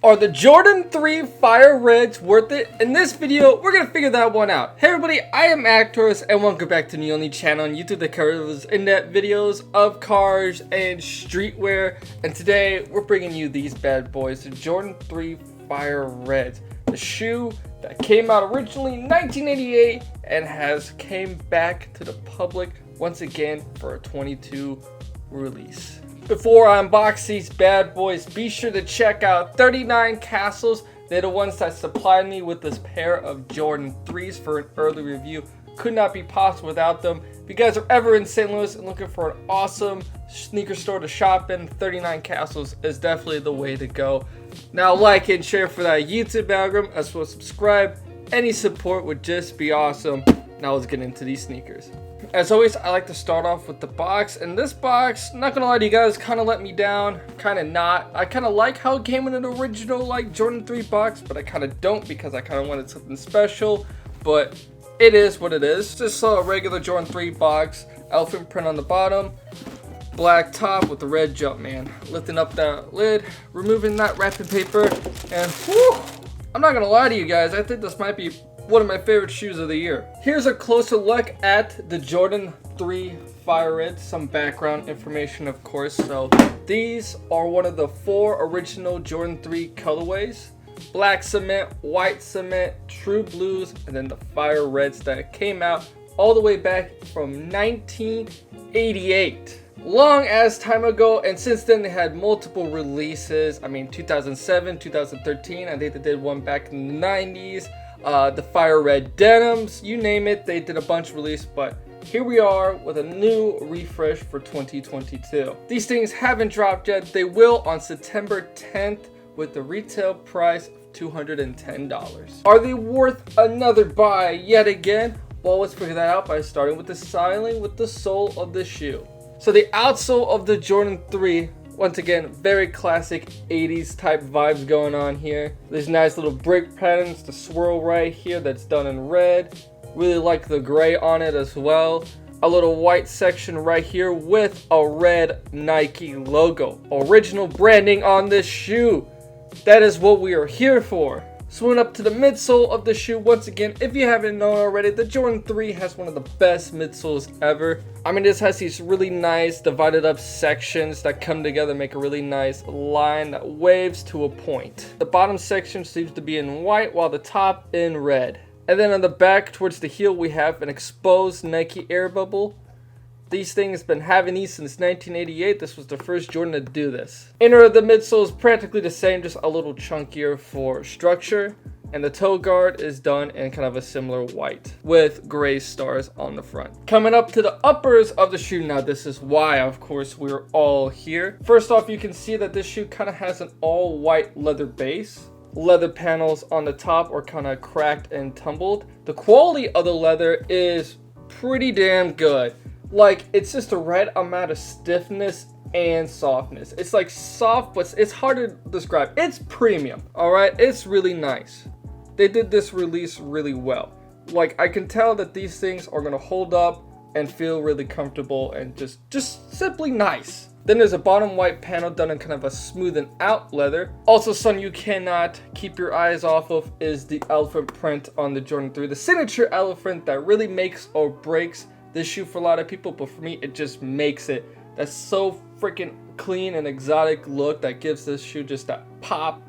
Are the Jordan 3 Fire Reds worth it? In this video, we're gonna figure that one out. Hey everybody, I am Actors, and welcome back to the only channel on YouTube that covers in-depth videos of cars and streetwear. And today, we're bringing you these bad boys, the Jordan 3 Fire Reds. The shoe that came out originally in 1988 and has came back to the public once again for a 22 release. Before I unbox these bad boys, be sure to check out 39 Castles. They're the ones that supplied me with this pair of Jordan 3s for an early review. Could not be possible without them. If you guys are ever in St. Louis and looking for an awesome sneaker store to shop in, 39 Castles is definitely the way to go. Now like and share for that YouTube algorithm, as well as subscribe. Any support would just be awesome. Now let's get into these sneakers. As always, I like to start off with the box, and this box, not gonna lie to you guys, kind of let me down, kind of not. I kind of like how it came in an original like Jordan 3 box, but I kind of don't because I kind of wanted something special, but it is what it is. Just a regular Jordan 3 box, elephant print on the bottom, black top with the red Jumpman. Lifting up that lid, removing that wrapping paper, and whew, I'm not gonna lie to you guys, I think this might be one of my favorite shoes of the year. Here's a closer look at the Jordan 3 Fire Reds, some background information of course. So these are one of the 4 original Jordan 3 colorways. Black cement, white cement, true blues, and then the Fire Reds that came out all the way back from 1988. Long as time ago, and since then they had multiple releases. I mean 2007, 2013, I think they did one back in the 90s. The Fire Red denims, you name it, they did a bunch of release, but here we are with a new refresh for 2022. These things haven't dropped yet. They will on September 10th with the retail price of $210. Are they worth another buy yet again? Well, let's figure that out by starting with the styling with the sole of the shoe. So the outsole of the Jordan 3, once again, very classic 80s type vibes going on here. There's nice little brick patterns, the swirl right here that's done in red. Really like the gray on it as well. A little white section right here with a red Nike logo. Original branding on this shoe. That is what we are here for. Swing up to the midsole of the shoe. Once again, if you haven't known already, the Jordan 3 has one of the best midsoles ever. I mean, this has these really nice divided up sections that come together, make a really nice line that waves to a point. The bottom section seems to be in white, while the top in red. And then on the back towards the heel, we have an exposed Nike air bubble. These things been having these since 1988. This was the first Jordan to do this. Inner of the midsole is practically the same, just a little chunkier for structure. And the toe guard is done in kind of a similar white with gray stars on the front. Coming up to the uppers of the shoe. Now this is why, of course, we're all here. First off, you can see that this shoe kind of has an all white leather base. Leather panels on the top are kind of cracked and tumbled. The quality of the leather is pretty damn good. Like, it's just the right amount of stiffness and softness. It's like soft, but it's hard to describe. It's premium, all right? It's really nice. They did this release really well. Like, I can tell that these things are gonna hold up and feel really comfortable and just simply nice. Then there's a bottom white panel done in kind of a smoothened out leather. Also, something you cannot keep your eyes off of is the elephant print on the Jordan 3. The signature elephant that really makes or breaks this shoe for a lot of people, but for me it just makes it. That's so freaking clean and exotic look that gives this shoe just that pop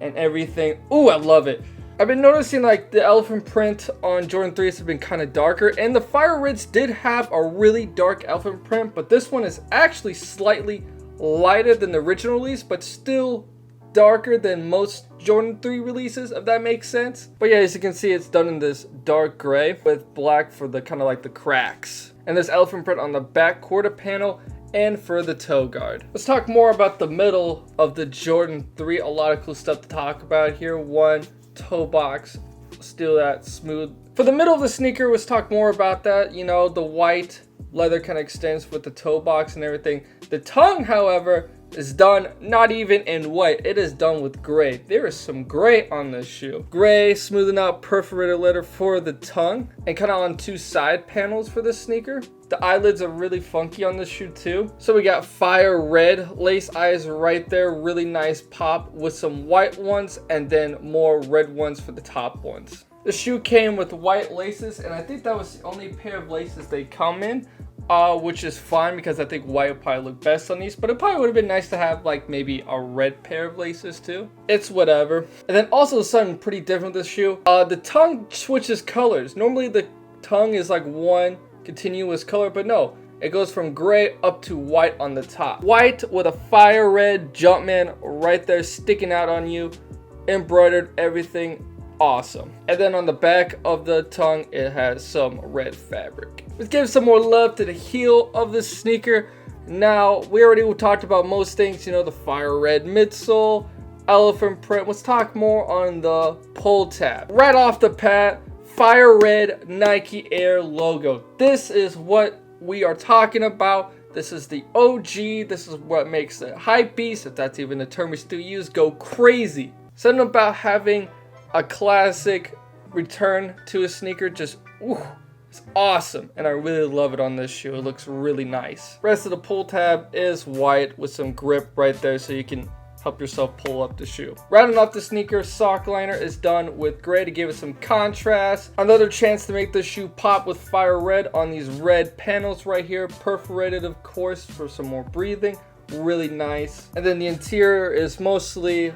and everything. Ooh, I love it. I've been noticing like the elephant print on Jordan 3s have been kind of darker, and the Fire Reds did have a really dark elephant print, but this one is actually slightly lighter than the original release, but still darker than most Jordan 3 releases, if that makes sense. But yeah, as you can see, it's done in this dark gray with black for the kind of like the cracks. And there's elephant print on the back quarter panel and for the toe guard. Let's talk more about the middle of the Jordan 3. A lot of cool stuff to talk about here. One, toe box, still that smooth. For the middle of the sneaker, let's talk more about that. You know, the white leather kind of extends with the toe box and everything. The tongue, however, is done not even in white. It is done with gray. There is some gray on this shoe. Gray, smoothing out perforated leather for the tongue, and kind of on 2 side panels for the sneaker. The eyelids are really funky on this shoe too. So we got fire red lace eyes right there. Really nice pop with some white ones and then more red ones for the top ones. The shoe came with white laces, and I think that was the only pair of laces they come in, which is fine because I think white would probably look best on these, but it probably would have been nice to have like maybe a red pair of laces too. It's whatever. And then also something pretty different with this shoe. The tongue switches colors. Normally the tongue is like one continuous color, but no. It goes from gray up to white on the top. White with a fire red Jumpman right there sticking out on you. Embroidered, everything. Awesome. And then on the back of the tongue, it has some red fabric. Let's give some more love to the heel of this sneaker. Now, we already talked about most things, you know, the fire red midsole, elephant print. Let's talk more on the pull tab. Right off the bat, fire red Nike Air logo. This is what we are talking about. This is the OG. This is what makes the hype beast, if that's even a term we still use, go crazy. Something about having a classic return to a sneaker, just it's awesome, and I really love it on this shoe. It looks really nice. Rest of the pull tab is white with some grip right there so you can help yourself pull up the shoe. Rounding off the sneaker, sock liner is done with gray to give it some contrast. Another chance to make the shoe pop with fire red on these red panels right here, perforated of course for some more breathing. Really nice. And then the interior is mostly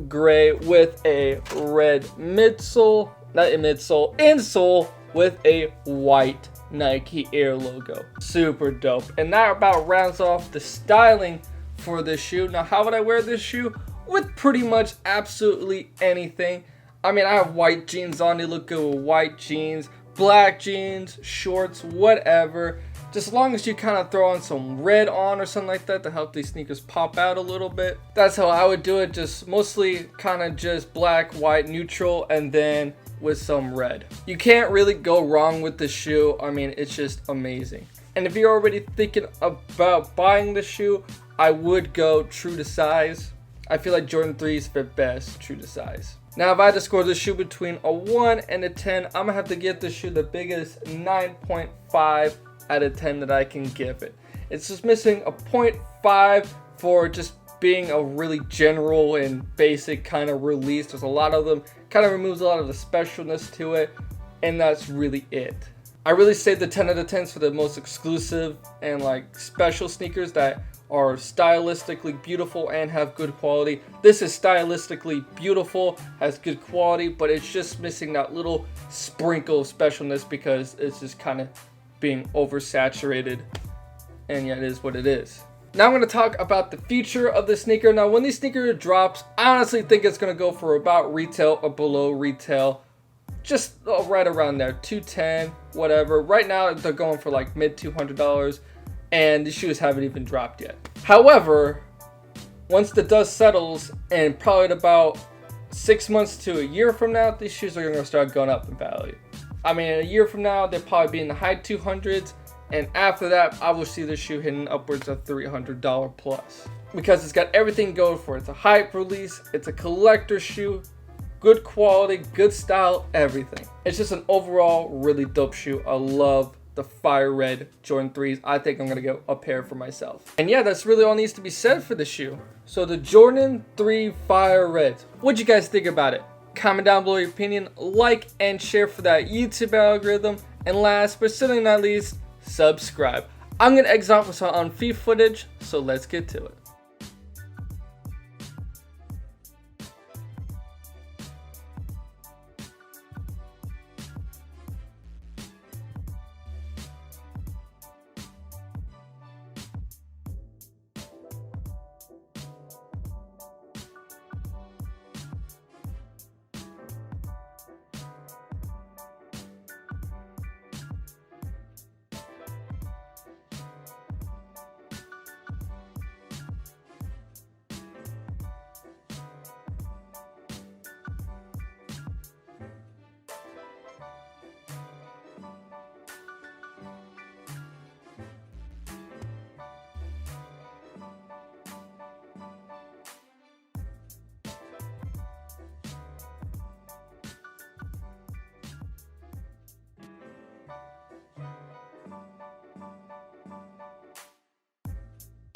gray with a red midsole, not a midsole, insole with a white Nike Air logo. Super dope. And that about rounds off the styling for this shoe. Now, how would I wear this shoe? With pretty much absolutely anything. I mean, I have white jeans on, they look good with white jeans, black jeans, shorts, whatever. Just as long as you kind of throw on some red on or something like that to help these sneakers pop out a little bit. That's how I would do it, just mostly kind of just black, white, neutral, and then with some red. You can't really go wrong with the shoe. I mean, it's just amazing. And if you're already thinking about buying the shoe, I would go true to size. I feel like Jordan 3s fit best true to size. Now, if I had to score this shoe between a 1 and a 10, I'm gonna have to give this shoe the biggest 9.5 out of 10 that I can give it. It's just missing a 0.5 for just being a really general and basic kind of release. There's a lot of them, kind of removes a lot of the specialness to it, and that's really it. I really saved the 10 out of 10s for the most exclusive and like special sneakers that are stylistically beautiful and have good quality. This is stylistically beautiful, has good quality, but it's just missing that little sprinkle of specialness because it's just kind of being oversaturated, and yeah, it is what it is. Now I'm going to talk about the future of the sneaker. Now, when this sneaker drops, I honestly think it's going to go for about retail or below retail, just right around there, $210, whatever. Right now they're going for like mid $200, and the shoes haven't even dropped yet. However, once the dust settles, and probably in about 6 months to a year from now, these shoes are going to start going up in value. I mean, a year from now, they'll probably be in the high 200s. And after that, I will see the shoe hitting upwards of $300 plus. Because it's got everything going for it. It's a hype release. It's a collector shoe. Good quality, good style, everything. It's just an overall really dope shoe. I love the fire red Jordan 3s. I think I'm going to get a pair for myself. And yeah, that's really all needs to be said for the shoe. So the Jordan 3 Fire Reds. What'd you guys think about it? Comment down below your opinion, like and share for that YouTube algorithm, and last but certainly not least, subscribe. I'm gonna exit off with some on feed footage, so let's get to it.